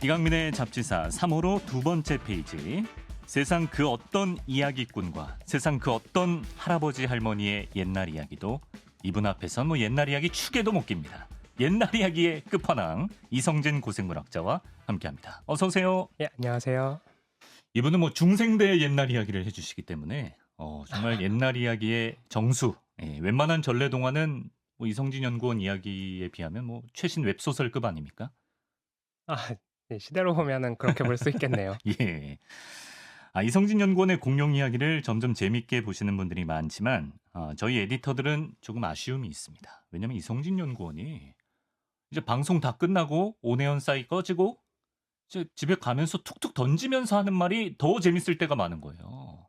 이강민의 잡지사 3호로 두 번째 페이지. 세상 그 어떤 이야기꾼과 세상 그 어떤 할아버지 할머니의 옛날 이야기도 이분 앞에선 옛날 이야기 축에도 못 깁니다. 옛날 이야기의 끝판왕 이성진 고생물학자와 함께합니다. 어서 오세요. 예, 안녕하세요. 이분은 중생대의 옛날 이야기를 해주시기 때문에 정말 옛날 이야기의 정수. 웬만한 전래동화는 이성진 연구원 이야기에 비하면 최신 웹소설급 아닙니까? 네, 시대로 보면은 그렇게 볼 수 있겠네요. 예. 이성진 연구원의 공룡 이야기를 점점 재밌게 보시는 분들이 많지만 저희 에디터들은 조금 아쉬움이 있습니다. 왜냐하면 이성진 연구원이 이제 방송 다 끝나고 온에온 사이 꺼지고 이제 집에 가면서 툭툭 던지면서 하는 말이 더 재밌을 때가 많은 거예요.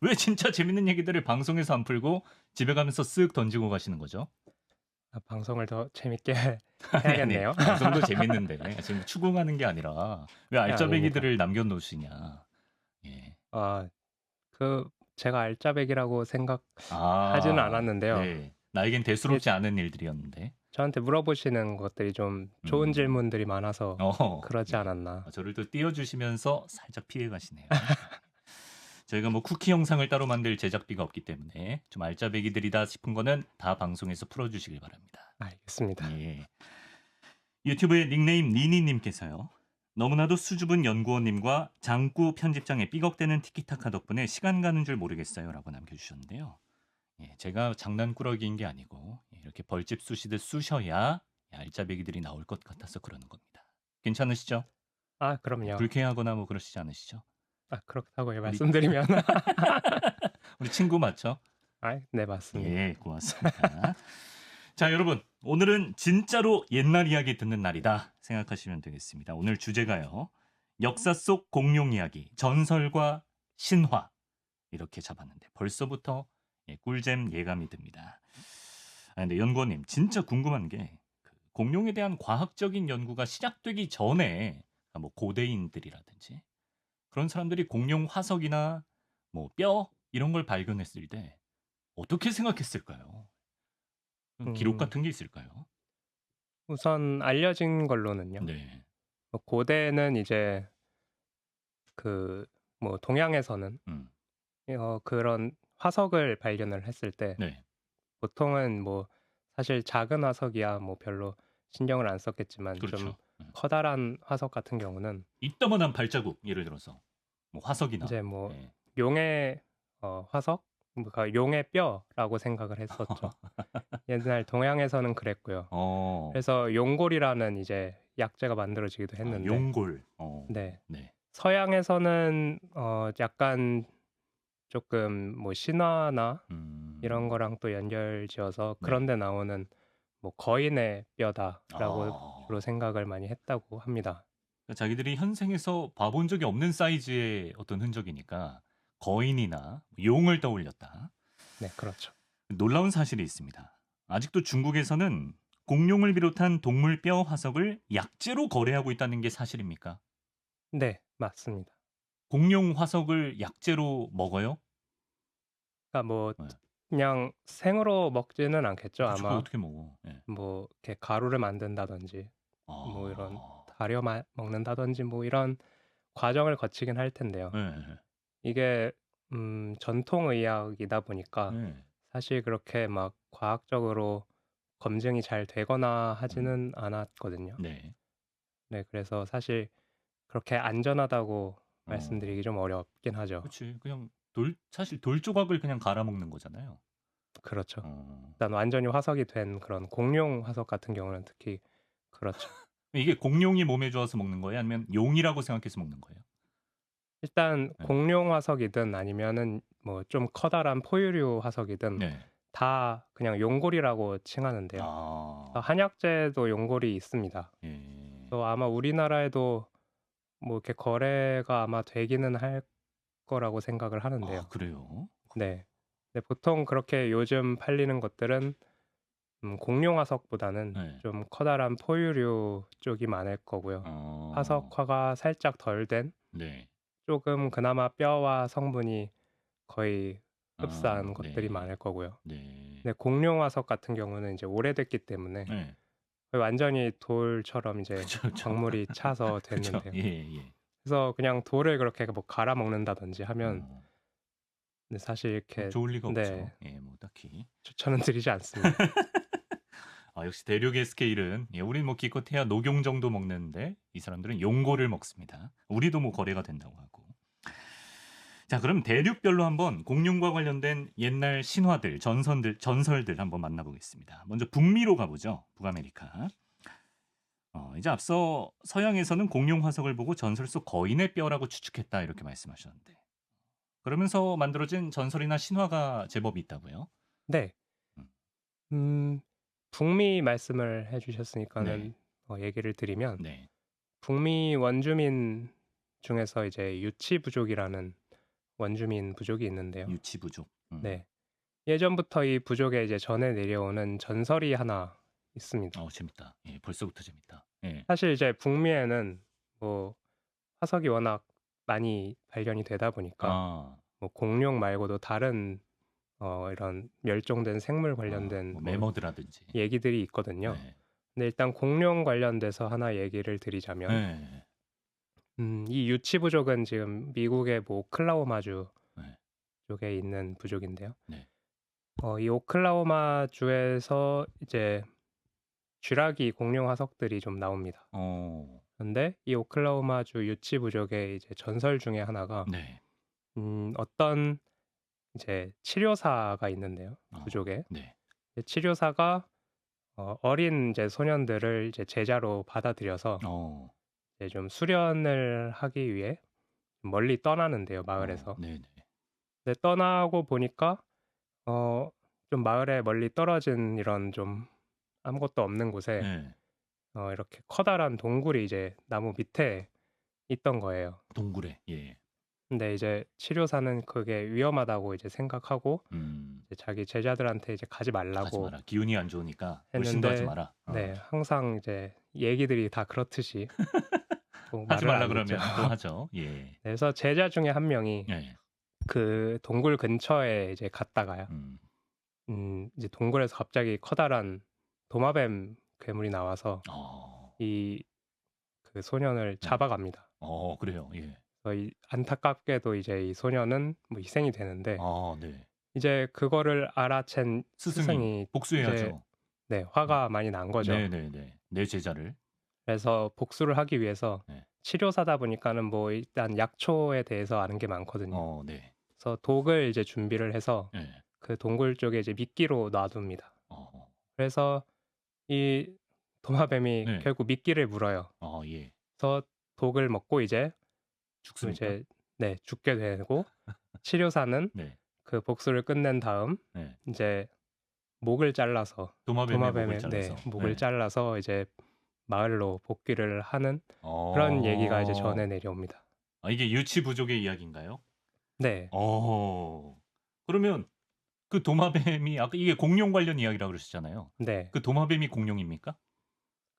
왜 진짜 재밌는 얘기들을 방송에서 안 풀고 집에 가면서 쓱 던지고 가시는 거죠? 방송을 더 재밌게 해야겠네요. 아니, 방송도 재밌는데 지금 추궁하는 게 아니라 왜 알짜배기들을 남겨놓으시냐. 예. 제가 알짜배기라고 생각하지는 않았는데요. 네. 나에겐 대수롭지 않은 일들이었는데. 저한테 물어보시는 것들이 좀 좋은 질문들이 많아서 그러지 않았나. 저를 또 띄워주시면서 살짝 피해 가시네요. 저희가 쿠키 영상을 따로 만들 제작비가 없기 때문에 좀 알짜배기들이다 싶은 거는 다 방송에서 풀어주시길 바랍니다. 알겠습니다. 예. 유튜브의 닉네임 니니님께서요. 너무나도 수줍은 연구원님과 장구 편집장의 삐걱대는 티키타카 덕분에 시간 가는 줄 모르겠어요 라고 남겨주셨는데요. 제가 장난꾸러기인 게 아니고 이렇게 벌집 쑤시듯 쑤셔야 알짜배기들이 나올 것 같아서 그러는 겁니다. 괜찮으시죠? 그럼요. 불쾌하거나 그러시지 않으시죠? 그렇다고 말씀드리면 우리 친구 맞죠? 네, 맞습니다. 예, 고맙습니다. 자, 여러분, 오늘은 진짜로 옛날 이야기 듣는 날이다 생각하시면 되겠습니다. 오늘 주제가요. 역사 속 공룡 이야기, 전설과 신화 이렇게 잡았는데 벌써부터 꿀잼 예감이 듭니다. 근데 연구원님 진짜 궁금한 게 공룡에 대한 과학적인 연구가 시작되기 전에 고대인들이라든지 그런 사람들이 공룡 화석이나 뼈 이런 걸 발견했을 때 어떻게 생각했을까요? 기록 같은 게 있을까요? 우선 알려진 걸로는요. 네. 고대는 이제 동양에서는 그런 화석을 발견을 했을 때 네. 보통은 사실 작은 화석이야 별로 신경을 안 썼겠지만 그렇죠. 좀 커다란 화석 같은 경우는 이따만한 발자국 예를 들어서 화석이나 이제 네. 용의 화석, 용의 뼈라고 생각을 했었죠. 옛날 동양에서는 그랬고요. 그래서 용골이라는 이제 약재가 만들어지기도 했는데. 용골. 네. 네. 서양에서는 약간 조금 신화나 이런 거랑 또 연결지어서 그런데 나오는 거인의 뼈다라고 주로 생각을 많이 했다고 합니다. 그러니까 자기들이 현생에서 봐본 적이 없는 사이즈의 어떤 흔적이니까 거인이나 용을 떠올렸다. 네, 그렇죠. 놀라운 사실이 있습니다. 아직도 중국에서는 공룡을 비롯한 동물 뼈 화석을 약재로 거래하고 있다는 게 사실입니까? 네, 맞습니다. 공룡 화석을 약재로 먹어요? 그러니까 그냥 생으로 먹지는 않겠죠. 그쵸, 아마 어떻게 먹어? 네. 이렇게 가루를 만든다든지 이런 다려 먹는다든지 이런 과정을 거치긴 할 텐데요. 네. 이게 전통의학이다 보니까 사실 그렇게 과학적으로 검증이 잘 되거나 하지는 않았거든요. 네. 네, 그래서 사실 그렇게 안전하다고 말씀드리기 좀 어렵긴 하죠. 그렇지. 그냥 사실 돌 조각을 그냥 갈아 먹는 거잖아요. 그렇죠. 일단 완전히 화석이 된 그런 공룡 화석 같은 경우는 특히 그렇죠. 이게 공룡이 몸에 좋아서 먹는 거예요? 아니면 용이라고 생각해서 먹는 거예요? 일단 공룡 화석이든 아니면은 좀 커다란 포유류 화석이든 다 그냥 용골이라고 칭하는데요. 한약재도 용골이 있습니다. 그래서 아마 우리나라에도 이렇게 거래가 아마 되기는 할 거라고 생각을 하는데요. 그래요? 네. 근데 보통 그렇게 요즘 팔리는 것들은 공룡 화석보다는 좀 커다란 포유류 쪽이 많을 거고요. 화석화가 살짝 덜 된 조금 그나마 뼈와 성분이 거의 흡사한 것들이 많을 거고요. 근데 공룡 화석 같은 경우는 이제 오래됐기 때문에 완전히 돌처럼 이제 그쵸, 그쵸. 광물이 차서 그쵸. 됐는데요. 예. 그래서 그냥 돌을 그렇게 뭐 갈아 먹는다든지 하면 어. 네, 사실 이렇게 좋을 리가 네, 없죠. 예, 뭐 딱히. 추천은 드리지 않습니다. 역시 대륙의 스케일은 우린 뭐 기껏해야 녹용 정도 먹는데 이 사람들은 용고를 먹습니다. 우리도 뭐 거래가 된다고 하고. 자, 그럼 대륙별로 한번 공룡과 관련된 옛날 신화들, 전설들 한번 만나보겠습니다. 먼저 북미로 가보죠. 북아메리카. 이제 앞서 서양에서는 공룡 화석을 보고 전설 속 거인의 뼈라고 추측했다 이렇게 말씀하셨는데 그러면서 만들어진 전설이나 신화가 제법 있다고요? 네. 음. 북미 말씀을 네. 해주셨으니까는 얘기를 드리면 네. 북미 원주민 중에서 이제 유치 부족이라는 원주민 부족이 있는데요. 유치 부족. 네. 예전부터 이 부족에 이제 전해 내려오는 전설이 하나 있습니다. 재밌다. 예, 벌써부터 재밌다. 예. 사실 이제 북미에는 뭐 화석이 워낙 많이 발견이 되다 보니까 뭐 공룡 말고도 다른 이런 멸종된 생물 관련된 뭐 뭐 매머드라든지. 얘기들이 있거든요. 네. 근데 일단 공룡 관련돼서 하나 얘기를 드리자면 네. 이 유치 부족은 지금 미국의 뭐 오클라호마주 네. 쪽에 있는 부족인데요. 네. 이 오클라호마주에서 이제 쥐라기 공룡 화석들이 좀 나옵니다. 근데 이 오클라호마주 유치 부족의 이제 전설 중에 하나가 네. 어떤 이제 치료사가 있는데요. 부족에. 네. 치료사가 어린 이제 소년들을 이제 제자로 받아들여서 이제 좀 수련을 하기 위해 멀리 떠나는데요, 마을에서. 네네. 근데 떠나고 보니까 좀 마을에 멀리 떨어진 이런 좀 아무것도 없는 곳에 네. 이렇게 커다란 동굴이 이제 나무 밑에 있던 거예요. 동굴에. 예. 근데 이제 치료사는 그게 위험하다고 이제 생각하고 음. 이제 자기 제자들한테 이제 가지 가지 말라고 마라. 기운이 안 좋으니까 물씬도 하지 했는데 마라. 네, 항상 이제 얘기들이 다 그렇듯이 또 하지 말을 말라 안 그러면 듣죠. 또 하죠. 예. 그래서 제자 중에 한 명이 예. 그 동굴 근처에 이제 갔다가요. 이제 동굴에서 갑자기 커다란 도마뱀 괴물이 나와서 이 그 소년을 잡아갑니다. 그래요. 예. 그래서 안타깝게도 이제 이 소년은 뭐 희생이 되는데 네. 이제 그거를 알아챈 스승이 스승이 이제 복수해야죠. 네, 화가 많이 난 거죠. 네네네. 내 제자를. 그래서 복수를 하기 위해서 네. 치료사다 보니까는 뭐 일단 약초에 대해서 아는 게 많거든요. 네. 그래서 독을 이제 준비를 해서 네. 그 동굴 쪽에 이제 미끼로 놔둡니다. 그래서 이 도마뱀이 네. 결국 미끼를 물어요. 예. 그래서 독을 먹고 이제 죽습니까? 이제 네, 죽게 되고 치료사는 네. 그 복수를 끝낸 다음 네. 이제 목을 잘라서 도마뱀의 목을 네, 잘라서. 목을 네. 잘라서 이제 마을로 복귀를 하는 그런 얘기가 이제 전해 내려옵니다. 이게 유치 부족의 이야기인가요? 네. 그러면 그 도마뱀이 아까 이게 공룡 관련 이야기라고 그러셨잖아요. 네. 그 도마뱀이 공룡입니까?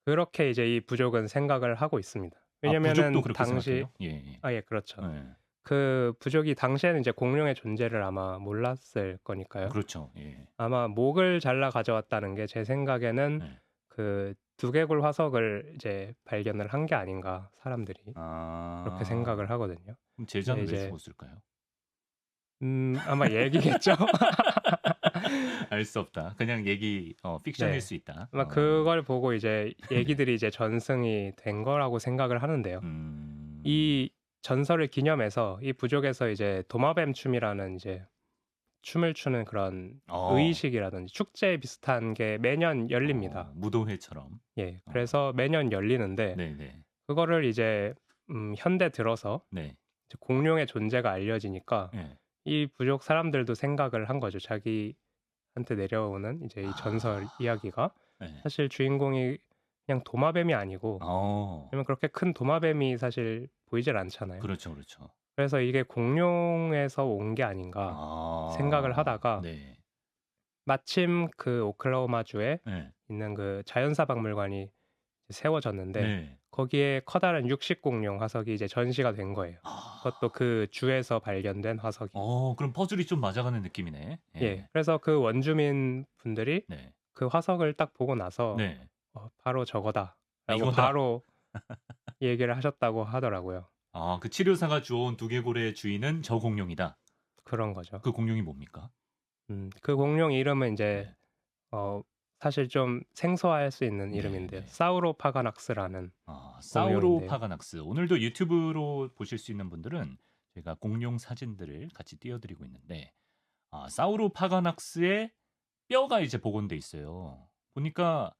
그렇게 이제 이 부족은 생각을 하고 있습니다. 왜냐면은 부족도 그렇게 당시 생각해요? 예. 예, 그렇죠. 네. 그 부족이 당시에는 이제 공룡의 존재를 아마 몰랐을 거니까요. 그렇죠. 예. 아마 목을 잘라 가져왔다는 게 제 생각에는 네. 그 두개골 화석을 이제 발견을 한 게 아닌가 사람들이 그렇게 생각을 하거든요. 그럼 제자는 근데 왜 이제 죽었을까요? 아마 얘기겠죠. 알 수 없다. 그냥 얘기 픽션일 네. 수 있다. 아마 그걸 보고 이제 얘기들이 이제 전승이 된 거라고 생각을 하는데요. 이 전설을 기념해서 이 부족에서 이제 도마뱀 춤이라는 이제 춤을 추는 그런 의식이라든지 축제 비슷한 게 매년 열립니다. 무도회처럼. 예, 그래서 매년 열리는데 네네. 그거를 이제 현대 들어서 네. 이제 공룡의 존재가 알려지니까 네. 이 부족 사람들도 생각을 한 거죠. 자기한테 내려오는 이제 이 전설 이야기가 네. 사실 주인공이 그냥 도마뱀이 아니고 왜냐면 그렇게 큰 도마뱀이 사실 보이질 않잖아요. 그렇죠, 그렇죠. 그래서 이게 공룡에서 온 게 아닌가 생각을 하다가 네. 마침 그 오클라호마주에 네. 있는 그 자연사 박물관이 세워졌는데 네. 거기에 커다란 육식공룡 화석이 이제 전시가 된 거예요. 그것도 그 주에서 발견된 화석이. 그럼 퍼즐이 좀 맞아가는 느낌이네. 예. 그래서 그 원주민 분들이 네. 그 화석을 딱 보고 나서 네. 바로 저거다.'라고 이거다. 바로 얘기를 하셨다고 하더라고요. 그 치료사가 주워온 두개골의 주인은 저 공룡이다. 그런 거죠. 그 공룡이 뭡니까? 그 공룡 이름은 인제 네. 사실 좀 생소할 수 있는 이름인데요. 네네. 사우로파가낙스라는 공룡인데요. 사우로파가낙스. 오늘도 유튜브로 보실 수 있는 분들은 제가 공룡 사진들을 같이 띄워드리고 있는데 사우로파가낙스의 뼈가 이제 복원돼 있어요. 보니까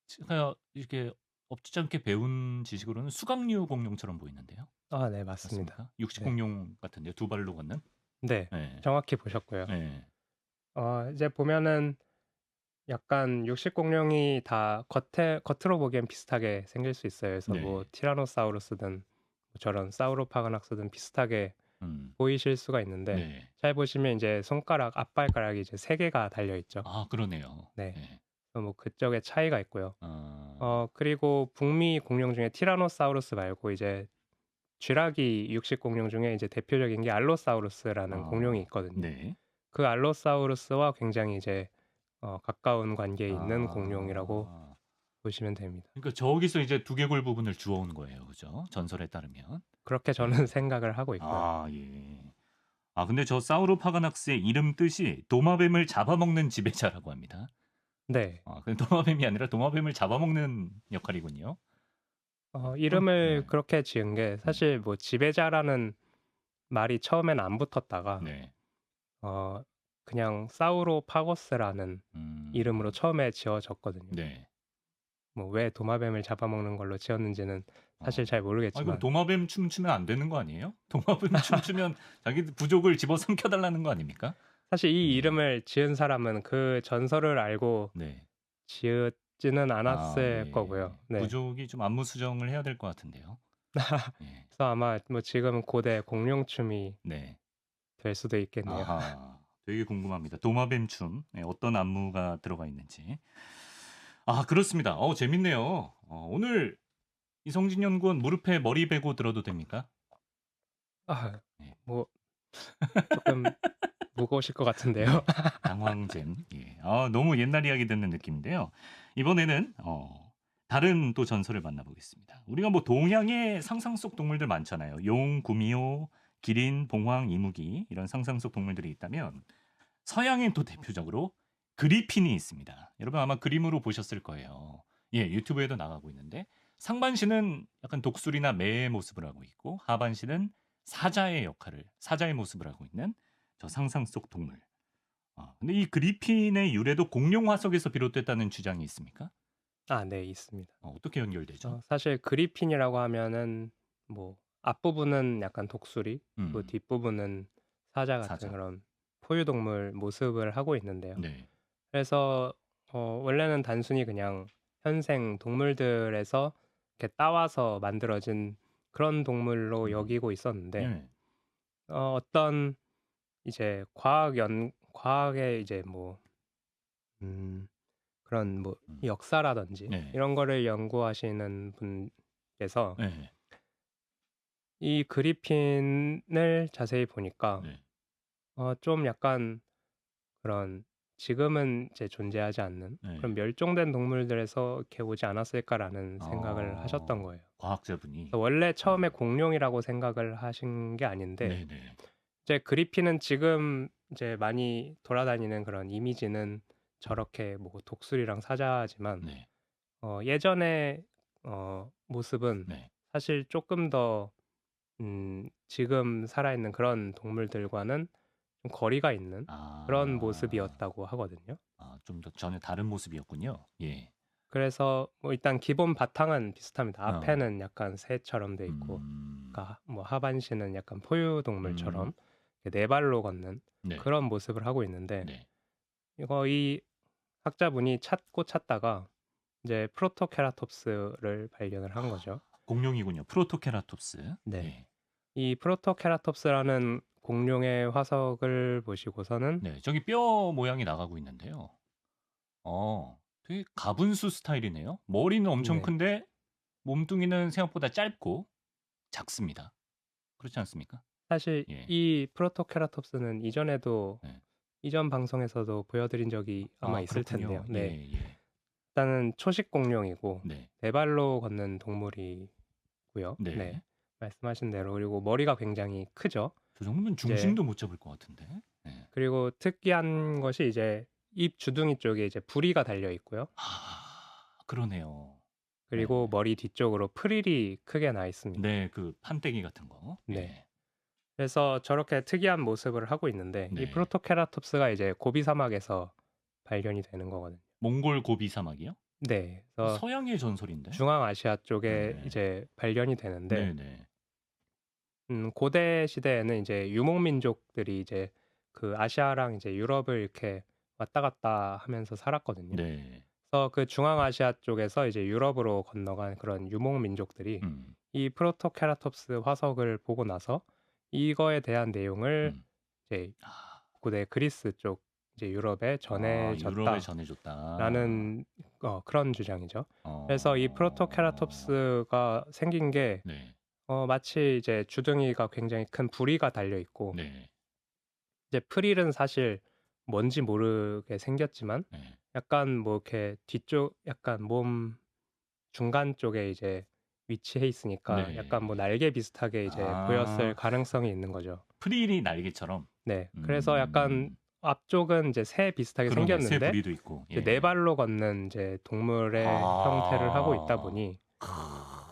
제가 이렇게 없지 않게 배운 지식으로는 수각류 공룡처럼 보이는데요. 아 네 맞습니다. 맞습니까? 육식 네. 공룡 같은데요. 두 발로 걷는? 네. 네. 정확히 보셨고요. 네. 이제 보면은 약간 육식 공룡이 다 겉으로 보기엔 비슷하게 생길 수 있어요. 그래서 뭐 네. 티라노사우루스든 뭐 저런 사우로파가낙스든 비슷하게 보이실 수가 있는데 네. 잘 보시면 이제 손가락 앞발가락이 이제 3개가 달려 있죠. 그러네요. 네. 네. 뭐 그쪽에 차이가 있고요. 아. 그리고 북미 공룡 중에 티라노사우루스 말고 이제 쥐라기 육식 공룡 중에 이제 대표적인 게 알로사우루스라는 공룡이 있거든요. 네. 그 알로사우루스와 굉장히 이제 가까운 관계에 있는 아. 공룡이라고 보시면 됩니다. 그러니까 저기서 이제 두개골 부분을 주워온 거예요. 그죠? 전설에 따르면. 그렇게 저는 네. 생각을 하고 있고요. 예. 근데 저 사우로파가낙스의 이름 뜻이 도마뱀을 잡아먹는 지배자라고 합니다. 네. 근데 도마뱀이 아니라 도마뱀을 잡아먹는 역할이군요. 이름을 네. 그렇게 지은 게 사실 뭐 지배자라는 말이 처음엔 안 붙었다가 네. 그냥 사우로파고스라는 이름으로 처음에 지어졌거든요. 네. 뭐 왜 도마뱀을 잡아먹는 걸로 지었는지는 사실 잘 그럼 모르겠지만 도마뱀 춤추면 안 되는 거 아니에요? 도마뱀 춤추면 자기 부족을 집어삼켜 달라는 거 아닙니까? 사실 이 네. 이름을 지은 사람은 그 전설을 알고 네. 지었지는 않았을 네. 거고요. 네. 부족이 좀 안무 수정을 해야 될 것 같은데요. 네. 그래서 아마 뭐 지금 고대 공룡춤이 네. 될 수도 있겠네요. 되게 궁금합니다. 도마뱀 춤 어떤 안무가 들어가 있는지. 그렇습니다. 재밌네요. 오늘 이성진 연구원 무릎에 머리 베고 들어도 됩니까? 네. 뭐 조금 무거우실 것 같은데요. 네. 당황잼. 예. 너무 옛날 이야기 듣는 느낌인데요. 이번에는 다른 또 전설을 만나보겠습니다. 우리가 뭐 동양의 상상 속 동물들 많잖아요. 용, 구미호, 기린, 봉황, 이무기 이런 상상 속 동물들이 있다면 서양엔 또 대표적으로 그리핀이 있습니다. 여러분 아마 그림으로 보셨을 거예요. 예, 유튜브에도 나가고 있는데 상반신은 약간 독수리나 매의 모습을 하고 있고 하반신은 사자의 모습을 하고 있는 저 상상 속 동물. 근데 이 그리핀의 유래도 공룡 화석에서 비롯됐다는 주장이 있습니까? 네, 있습니다. 어떻게 연결되죠? 사실 그리핀이라고 하면은 뭐 앞부분은 약간 독수리, 그 뒷부분은 사자 같은 그런 포유동물 모습을 하고 있는데요. 네. 그래서 원래는 단순히 그냥 현생 동물들에서 이렇게 따와서 만들어진 그런 동물로 여기고 있었는데 네. 어떤 이제 과학의 이제 뭐 그런 뭐 역사라든지 네. 이런 거를 연구하시는 분께서 네. 이 그리핀을 자세히 보니까 네. 좀 약간 그런 지금은 이제 존재하지 않는 네. 그런 멸종된 동물들에서 이렇게 오지 않았을까라는 생각을 하셨던 거예요. 과학자분이. 원래 처음에 공룡이라고 생각을 하신 게 아닌데 네네. 이제 그리핀은 지금 이제 많이 돌아다니는 그런 이미지는 저렇게 뭐 독수리랑 사자지만 네. 예전의 모습은 네. 사실 조금 더 지금 살아있는 그런 동물들과는 좀 거리가 있는 그런 모습이었다고 하거든요. 좀 더 전혀 다른 모습이었군요. 예. 그래서 뭐 일단 기본 바탕은 비슷합니다. 앞에는 약간 새처럼 돼 있고, 그러니까 뭐 하반신은 약간 포유동물처럼 이렇게 네 발로 걷는 네. 그런 모습을 하고 있는데 네. 이 학자분이 찾다가 이제 프로토케라톱스를 발견을 한 거죠. 공룡이군요. 프로토케라톱스. 네. 네. 이 프로토케라톱스라는 공룡의 화석을 보시고서는 네. 저기 뼈 모양이 나가고 있는데요. 되게 가분수 스타일이네요. 머리는 엄청 네. 큰데 몸뚱이는 생각보다 짧고 작습니다. 그렇지 않습니까? 사실 예. 이 프로토케라톱스는 이전에도 네. 이전 방송에서도 보여드린 적이 아마 있을 그렇군요. 텐데요. 네. 예. 일단은 초식 공룡이고 네. 네 발로 걷는 동물이고요. 네. 네. 말씀하신 대로. 그리고 머리가 굉장히 크죠. 저 정도면 이제 중심도 못 잡을 것 같은데. 네. 그리고 특이한 것이 이제 입 주둥이 쪽에 이제 부리가 달려 있고요. 그러네요. 그리고 네. 머리 뒤쪽으로 프릴이 크게 나 있습니다. 네, 그 판때기 같은 거. 네. 예. 그래서 저렇게 특이한 모습을 하고 있는데 이 네. 프로토케라톱스가 이제 고비 사막에서 발견이 되는 거거든요. 몽골 고비 사막이요? 네. 그래서 서양의 전설인데. 중앙아시아 쪽에 네. 이제 발견이 되는데 네네. 고대 시대에는 이제 유목민족들이 이제 그 아시아랑 이제 유럽을 이렇게 왔다 갔다 하면서 살았거든요. 네. 그래서 그 중앙아시아 쪽에서 이제 유럽으로 건너간 그런 유목민족들이 이 프로토케라톱스 화석을 보고 나서 이거에 대한 내용을 이제 고대 그리스 쪽 이제 유럽에 유럽에 전해줬다라는 전해줬다. 그런 주장이죠. 그래서 이 프로토케라톱스가 생긴 게 네. 마치 이제 주둥이가 굉장히 큰 부리가 달려 있고 네. 이제 프릴은 사실 뭔지 모르게 생겼지만 네. 약간 뭐 이렇게 뒤쪽 약간 몸 중간 쪽에 이제 위치해 있으니까 약간 뭐 네. 날개 비슷하게 이제 보였을 가능성이 있는 거죠. 프릴이 날개처럼. 네. 그래서 약간 앞쪽은 이제 새 비슷하게 그러네, 새 생겼는데 부리도 있고. 이제 예. 네 발로 걷는 이제 동물의 형태를 하고 있다 보니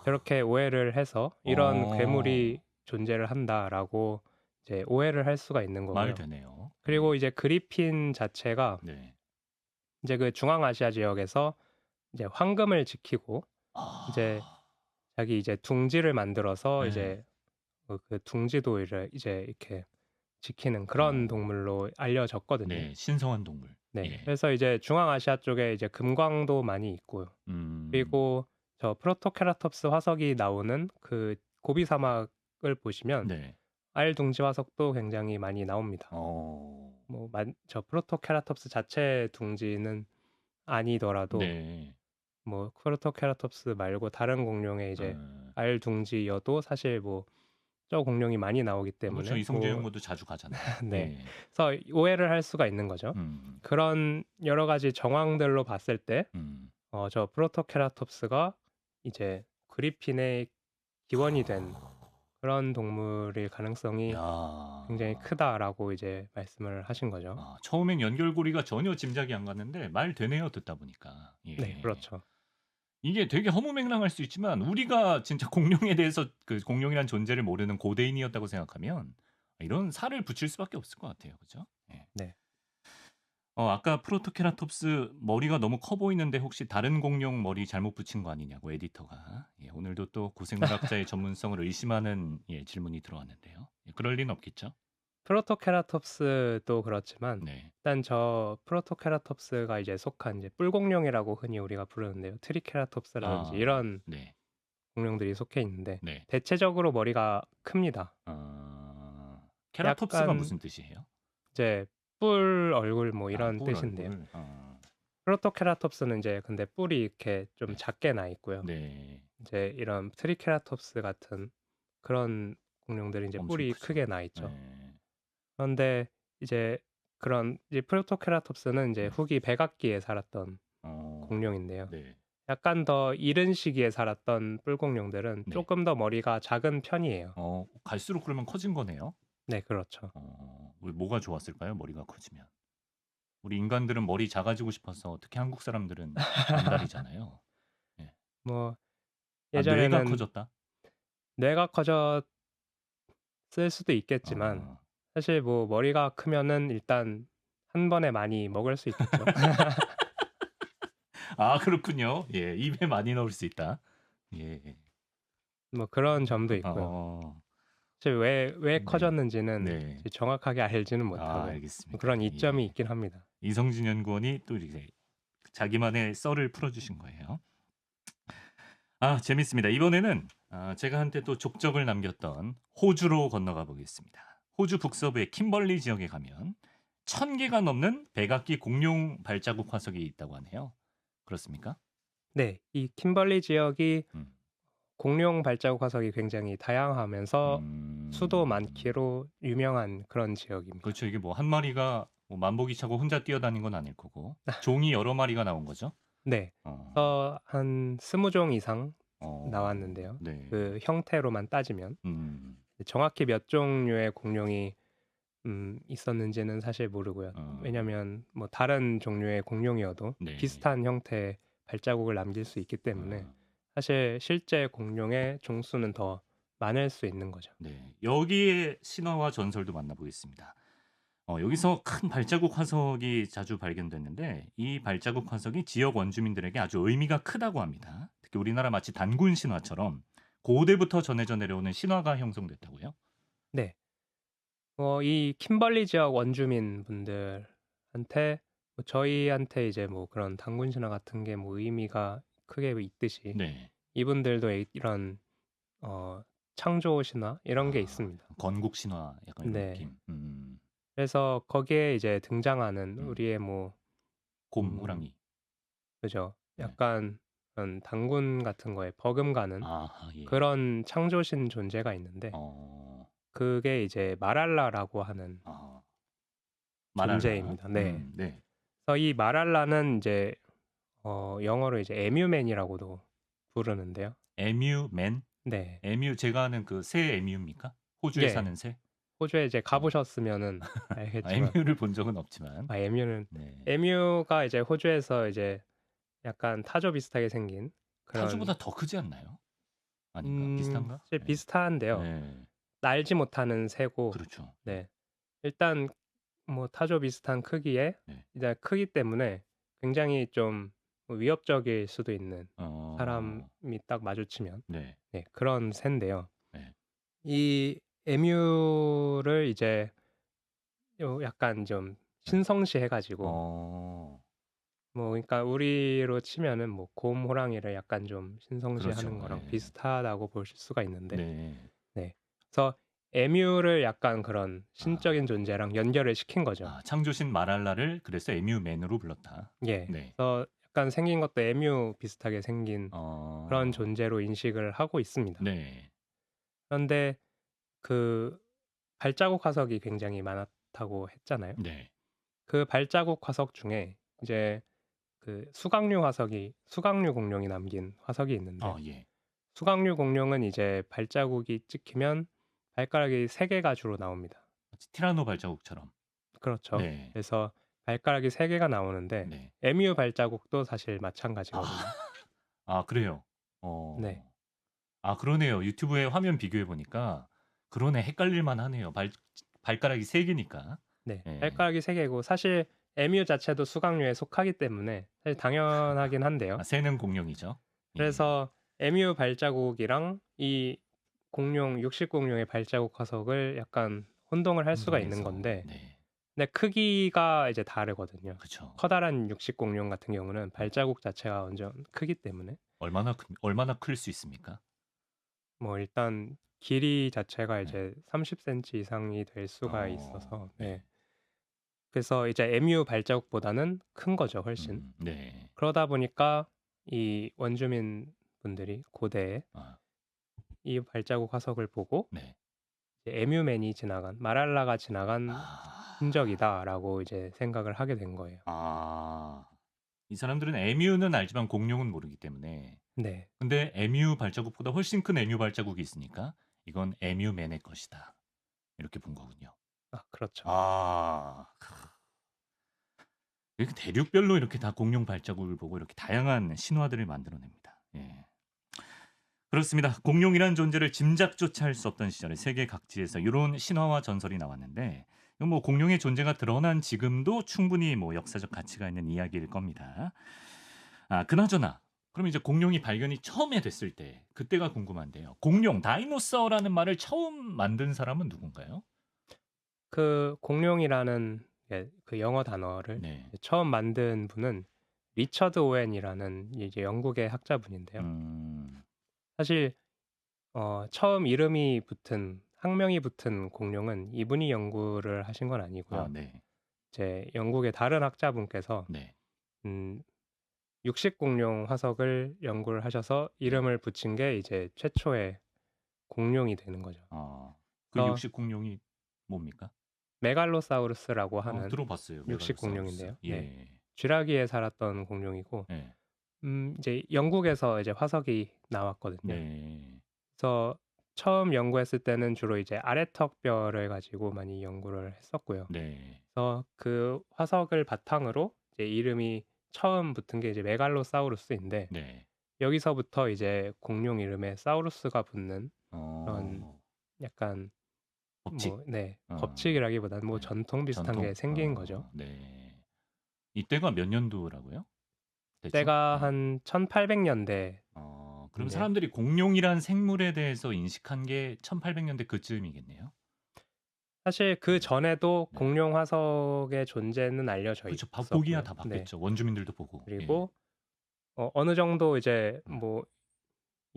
저렇게 오해를 해서 이런 괴물이 존재를 한다라고 이제 오해를 할 수가 있는 거고요. 말 되네요. 그리고 이제 그리핀 자체가 네. 이제 그 중앙아시아 지역에서 이제 황금을 지키고 이제 자기 이제 둥지를 만들어서 네. 이제 그 둥지도를 이제 이렇게 지키는 그런 동물로 알려졌거든요. 네, 신성한 동물. 네. 예. 그래서 이제 중앙아시아 쪽에 이제 금광도 많이 있고요. 그리고 저 프로토케라톱스 화석이 나오는 그 고비 사막을 보시면 네. 알둥지 화석도 굉장히 많이 나옵니다. 뭐 저 프로토케라톱스 자체 둥지는 아니더라도 네. 뭐 프로토케라톱스 말고 다른 공룡의 이제 알둥지여도 사실 뭐 저 공룡이 많이 나오기 때문에 그렇죠. 이성재 연구도 자주 가잖아요. 네. 예. 그래서 오해를 할 수가 있는 거죠. 그런 여러 가지 정황들로 봤을 때 저 프로토케라톱스가 이제 그리핀의 기원이 된 그런 동물일 가능성이 굉장히 크다라고 이제 말씀을 하신 거죠. 처음엔 연결고리가 전혀 짐작이 안 갔는데 말 되네요, 듣다 보니까. 예. 네, 그렇죠. 이게 되게 허무맹랑할 수 있지만 우리가 진짜 공룡에 대해서 그 공룡이란 존재를 모르는 고대인이었다고 생각하면 이런 살을 붙일 수밖에 없을 것 같아요. 그죠? 예. 네. 아까 프로토케라톱스 머리가 너무 커 보이는데 혹시 다른 공룡 머리 잘못 붙인 거 아니냐고 에디터가. 예, 오늘도 또 고생물학자의 전문성을 의심하는 질문이 들어왔는데요. 예, 그럴 리는 없겠죠? 프로토케라톱스도 그렇지만 네. 일단 저 프로토케라톱스가 이제 속한 이제 뿔공룡이라고 흔히 우리가 부르는데요. 트리케라톱스라든지 이런 네. 공룡들이 속해 있는데 네. 대체적으로 머리가 큽니다. 케라톱스가 약간 무슨 뜻이에요? 이제 뿔 얼굴 뭐 이런 뿔 뜻인데요. 얼굴. 프로토케라톱스는 이제 근데 뿔이 이렇게 좀 작게 나 있고요. 네. 이제 이런 트리케라톱스 같은 그런 공룡들이 이제 엄청 뿔이 크죠. 크게 나 있죠. 네. 그런데 이제 그런 이제 프로토케라톱스는 이제 네. 후기 백악기에 살았던 공룡인데요. 네. 약간 더 이른 시기에 살았던 뿔공룡들은 네. 조금 더 머리가 작은 편이에요. 갈수록 그러면 커진 거네요. 네, 그렇죠. 우리 뭐가 좋았을까요? 머리가 커지면. 우리 인간들은 머리 작아지고 싶어서 특히 한국 사람들은 안달이잖아요. 네. 뭐 뇌가 예전에는 커졌다? 뇌가 커졌을 수도 있겠지만 사실 뭐 머리가 크면은 일단 한 번에 많이 먹을 수 있겠죠. 그렇군요. 예, 입에 많이 넣을 수 있다. 예. 뭐 그런 점도 있고요. 사실 왜 커졌는지는 네. 정확하게 알지는 못하고 알겠습니다. 그런 이점이 있긴 합니다. 이성진 연구원이 또 이제 자기만의 썰을 풀어주신 거예요. 재밌습니다. 이번에는 제가 한때 또 족적을 남겼던 호주로 건너가 보겠습니다. 호주 북서부의 킴벌리 지역에 가면 1000개가 넘는 백악기 공룡 발자국 화석이 있다고 하네요. 그렇습니까? 네, 이 킴벌리 지역이 공룡 발자국 화석이 굉장히 다양하면서 수도 많기로 유명한 그런 지역입니다. 그렇죠. 이게 뭐 한 마리가 뭐 만보기 차고 혼자 뛰어다닌 건 아닐 거고 종이 여러 마리가 나온 거죠. 네. 어. 그래서 한 20종 이상 나왔는데요. 네. 그 형태로만 따지면. 음. 정확히 몇 종류의 공룡이 있었는지는 사실 모르고요. 어. 왜냐면 뭐 다른 종류의 공룡이어도 네. 비슷한 형태의 발자국을 남길 수 있기 때문에 사실 실제 공룡의 종수는 더 많을 수 있는 거죠. 네. 여기에 신화와 전설도 만나보겠습니다. 여기서 큰 발자국 화석이 자주 발견됐는데 이 발자국 화석이 지역 원주민들에게 아주 의미가 크다고 합니다. 특히 우리나라 마치 단군 신화처럼 고대부터 전해져 내려오는 신화가 형성됐다고요? 네. 이 킴벌리 지역 원주민 분들한테 저희한테 이제 뭐 그런 단군 신화 같은 게 뭐 의미가 크게 있듯이 네. 이분들도 이런 창조 신화 이런 게 있습니다. 건국 신화 약간 이런 네. 느낌. 그래서 거기에 이제 등장하는 우리의 뭐 곰, 호랑이. 그죠. 네. 약간 그런 단군 같은 거에 버금가는 예. 그런 창조신 존재가 있는데 그게 이제 마랄라라고 하는 마랄라. 존재입니다. 네. 네. 그래서 이 마랄라는 이제 영어로 이제 에뮤맨이라고도 부르는데요. 에뮤맨? 네. 에뮤 제가 아는 그 새 에뮤입니까? 호주에 예. 사는 새? 호주에 이제 가보셨으면은 알겠지만 에뮤를 본 적은 없지만. 에뮤는 네. 에뮤가 이제 호주에서 이제 약간 타조 비슷하게 생긴 그런 타조보다 더 크지 않나요? 아닌가? 비슷한가? 사실 네. 비슷한데요. 네. 날지 못하는 새고 그렇죠. 네. 일단 뭐 타조 비슷한 크기에 네. 이제 크기 때문에 굉장히 좀 위협적일 수도 있는 사람이 딱 마주치면 네. 네, 그런 새인데요. 네. 이 에뮤를 이제 약간 좀 신성시 해가지고 뭐 그러니까 우리로 치면은 뭐 곰, 호랑이를 약간 좀 신성시하는 그렇죠. 거랑 네. 비슷하다고 볼 수가 있는데 네. 네. 그래서 에뮤를 약간 그런 신적인 존재랑 연결을 시킨 거죠. 창조신 마랄라를 그래서 에뮤맨으로 불렀다. 예. 네. 그래서 약간 생긴 것도 에뮤 비슷하게 생긴 그런 존재로 인식을 하고 있습니다. 네. 그런데 그 발자국 화석이 굉장히 많다고 했잖아요. 네. 그 발자국 화석 중에 이제 그 수각류 공룡이 남긴 화석이 있는데 예. 수각류 공룡은 이제 발자국이 찍히면 발가락이 3개가 주로 나옵니다. 티라노 발자국처럼. 그렇죠. 네. 그래서 발가락이 3개가 나오는데 네. 에뮤 발자국도 사실 마찬가지거든요. 그래요. 네. 그러네요. 유튜브에 화면 비교해 보니까 그러네. 헷갈릴 만하네요. 발가락이 3개니까. 네. 예. 발가락이 3개고 사실 에뮤 자체도 수각류에 속하기 때문에 사실 당연하긴 한데요. 새는 공룡이죠. 그래서 에뮤 발자국이랑 이 육식 공룡의 발자국 화석을 약간 혼동을 할 수가 있는 건데 네. 근데 크기가 이제 다르거든요. 그쵸. 커다란 육식 공룡 같은 경우는 발자국 자체가 완전 크기 때문에 얼마나 클 수 있습니까? 뭐 일단 길이 자체가 이제 30cm 이상이 될 수가 있어서 네. 그래서 이제 에뮤 발자국보다는 큰 거죠, 훨씬. 네. 그러다 보니까 이 원주민 분들이 고대에 이 발자국 화석을 보고 네. 에뮤맨이 지나간 마랄라가 지나간 흔적이다라고 이제 생각을 하게 된 거예요. 이 사람들은 에뮤는 알지만 공룡은 모르기 때문에. 네. 근데 에뮤 발자국보다 훨씬 큰 에뮤 발자국이 있으니까 이건 에뮤맨의 것이다. 이렇게 본 거군요. 그렇죠. 이렇게 대륙별로 이렇게 다 공룡 발자국을 보고 이렇게 다양한 신화들을 만들어냅니다. 예. 그렇습니다. 공룡이란 존재를 짐작조차 할 수 없던 시절에 세계 각지에서 이런 신화와 전설이 나왔는데 뭐 공룡의 존재가 드러난 지금도 충분히 뭐 역사적 가치가 있는 이야기일 겁니다. 그나저나 그럼 이제 공룡이 발견이 처음에 됐을 때 그때가 궁금한데요. 공룡, 다이노사어라는 말을 처음 만든 사람은 누군가요? 그 공룡이라는 그 영어 단어를 처음 만든 분은 리처드 오웬이라는 이제 영국의 학자분인데요. 사실 처음 학명이 붙은 공룡은 이분이 연구를 하신 건 아니고요. 이제 영국의 다른 학자분께서 육식 공룡 화석을 연구를 하셔서 이름을 붙인 게 이제 최초의 공룡이 되는 거죠. 그 육식 공룡이 뭡니까? 메갈로사우루스라고 하는 들어봤어요. 육식 공룡인데요. 예. 쥐라기에 살았던 공룡이고 이제 영국에서 이제 화석이 나왔거든요. 네. 그래서 처음 연구했을 때는 주로 이제 아래턱뼈를 가지고 많이 연구를 했었고요. 네. 그래서 그 화석을 바탕으로 이제 이름이 처음 붙은 게 이제 메갈로사우루스인데 네. 여기서부터 이제 공룡 이름에 사우루스가 붙는 그런 어. 약간 법칙? 뭐 네. 어. 법칙이라기보다는 뭐 네. 전통 비슷한 게 전통. 생긴 거죠. 네. 이때가 몇 년도라고요? 대충? 때가 네. 한 1800년대. 그럼 네. 사람들이 공룡이란 생물에 대해서 인식한 게 1800년대 그쯤이겠네요. 사실 그전에도 네. 공룡 화석의 존재는 알려져 그쵸. 있었고요. 보기야 다 네. 봤겠죠. 원주민들도 보고. 예. 그리고 어느 정도 이제 뭐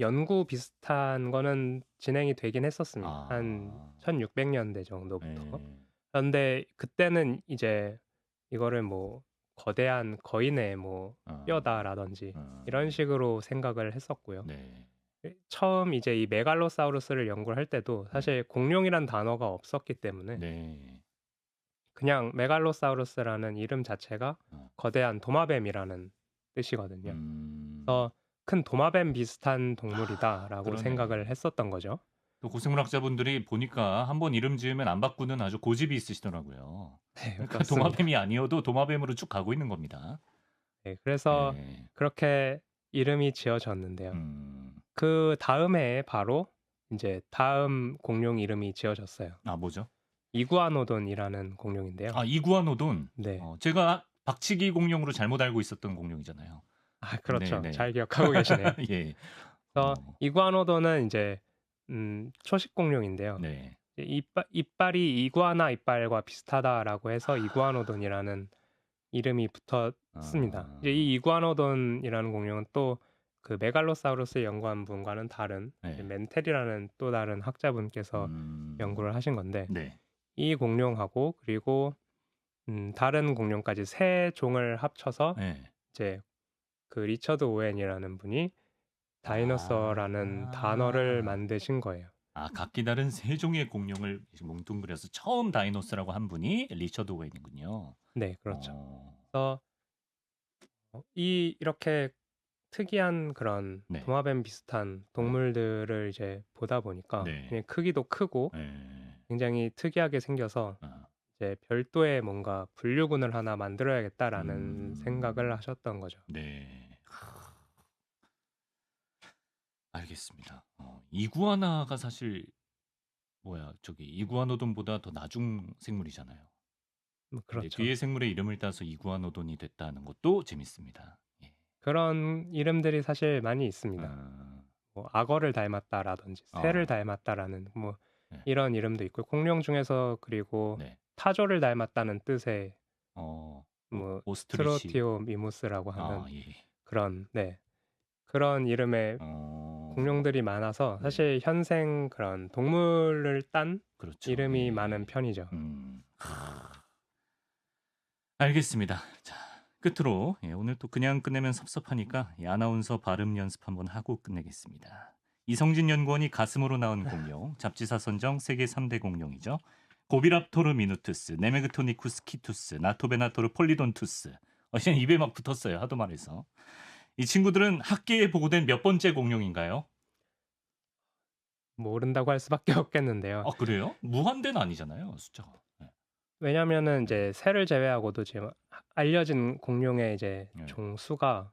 연구 비슷한 거는 진행이 되긴 했었습니다. 한 1600년대 정도부터. 예. 그런데 그때는 이제 이거를 뭐 거대한 거인의 뭐 뼈다라든지 이런 식으로 생각을 했었고요. 네. 처음 이제 이 메갈로사우루스를 연구를 할 때도 사실 공룡이란 단어가 없었기 때문에 네. 그냥 메갈로사우루스라는 이름 자체가 거대한 도마뱀이라는 뜻이거든요. 그래서 큰 도마뱀 비슷한 동물이다라고 그러네. 생각을 했었던 거죠. 또 고생물학자분들이 보니까 한번 이름 지으면 안 바꾸는 아주 고집이 있으시더라고요. 네, 그러니까 그렇습니다. 도마뱀이 아니어도 도마뱀으로 쭉 가고 있는 겁니다. 네, 그래서 네. 그렇게 이름이 지어졌는데요. 음. 그 다음에 바로 이제 다음 공룡 이름이 지어졌어요. 아, 뭐죠? 이구아노돈이라는 공룡인데요. 아, 이구아노돈. 네. 제가 박치기 공룡으로 잘못 알고 있었던 공룡이잖아요. 아, 그렇죠. 네네. 잘 기억하고 계시네요. 예. 그래서 이구아노돈은 이제 초식 공룡인데요. 네. 이빨이 이구아나 이빨과 비슷하다라고 해서 이구아노돈이라는 이름이 붙었습니다. 이제 이 이구아노돈이라는 공룡은 또 그 메갈로사우루스 연구한 분과는 다른 네. 멘텔이라는 또 다른 학자분께서 연구를 하신 건데 네. 이 공룡하고 그리고 다른 공룡까지 세 종을 합쳐서 네. 이제 그 리처드 오웬이라는 분이 다이너서라는 단어를 만드신 거예요. 각기 다른 세 종의 공룡을 뭉뚱그려서 처음 다이노스라고 한 분이 리처드 오웬이군요. 네, 그렇죠. 그래서 이렇게 특이한 그런 네. 도마뱀 비슷한 동물들을 이제 보다 보니까 그냥 크기도 크고 굉장히 특이하게 생겨서 이제 별도의 뭔가 분류군을 하나 만들어야겠다라는 생각을 하셨던 거죠. 네. 알겠습니다. 이구아나가 사실 이구아노돈보다 더 나중 생물이잖아요. 그렇죠. 뒤에 생물의 이름을 따서 이구아노돈이 됐다는 것도 재밌습니다. 예. 그런 이름들이 사실 많이 있습니다. 뭐 악어를 닮았다라든지 새를 닮았다라는 뭐 이런 이름도 있고 공룡 중에서 그리고 타조를 닮았다는 뜻의 뭐 오스트리치. 트로티오미무스라고 하는 그런 이름의 공룡들이 많아서 사실 현생 그런 동물을 딴 그렇죠. 이름이 많은 편이죠. 알겠습니다. 자, 끝으로 오늘 또 그냥 끝내면 섭섭하니까 아나운서 발음 연습 한번 하고 끝내겠습니다. 이성진 연구원이 가슴으로 나온 공룡, 잡지사 선정 세계 3대 공룡이죠. 고비랍토르 미누투스, 네메그토니쿠스 키투스, 나토베나토르 폴리돈투스. 그냥 입에 막 붙었어요. 하도 말해서. 이 친구들은 학계에 보고된 몇 번째 공룡인가요? 모른다고 할 수밖에 없겠는데요. 그래요? 무한대는 아니잖아요, 숫자가. 왜냐면은 이제 새를 제외하고도 지금 알려진 공룡의 이제 종수가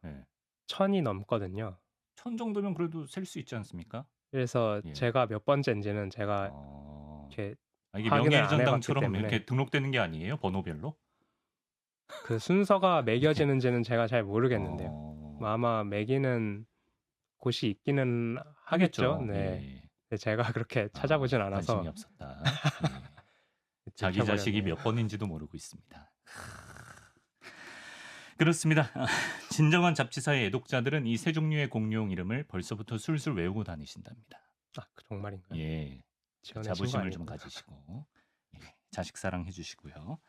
1000이 넘거든요. 1000 정도면 그래도 셀 수 있지 않습니까? 그래서 제가 몇 번째인지는 제가 이렇게 이게 확인을 안 해봤기 명예전당처럼 때문에 이렇게 등록되는 게 아니에요? 번호별로? 그 순서가 매겨지는지는 제가 잘 모르겠는데요. 뭐 아마 매기는 곳이 있기는 하겠죠. 네. 근데 제가 그렇게 찾아보진 않아서 관심이 없었다. 자기 자식이 몇 번인지도 모르고 있습니다. 그렇습니다. 진정한 잡지사의 애독자들은 이 세 종류의 공룡 이름을 벌써부터 술술 외우고 다니신답니다. 그 정말인가요? 예. 자부심을 좀 가지시고 자식 사랑해 주시고요.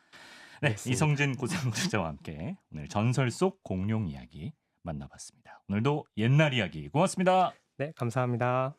네, 이성진 고생물자와 함께 오늘 전설 속 공룡 이야기 만나봤습니다. 오늘도 옛날 이야기 고맙습니다. 네, 감사합니다.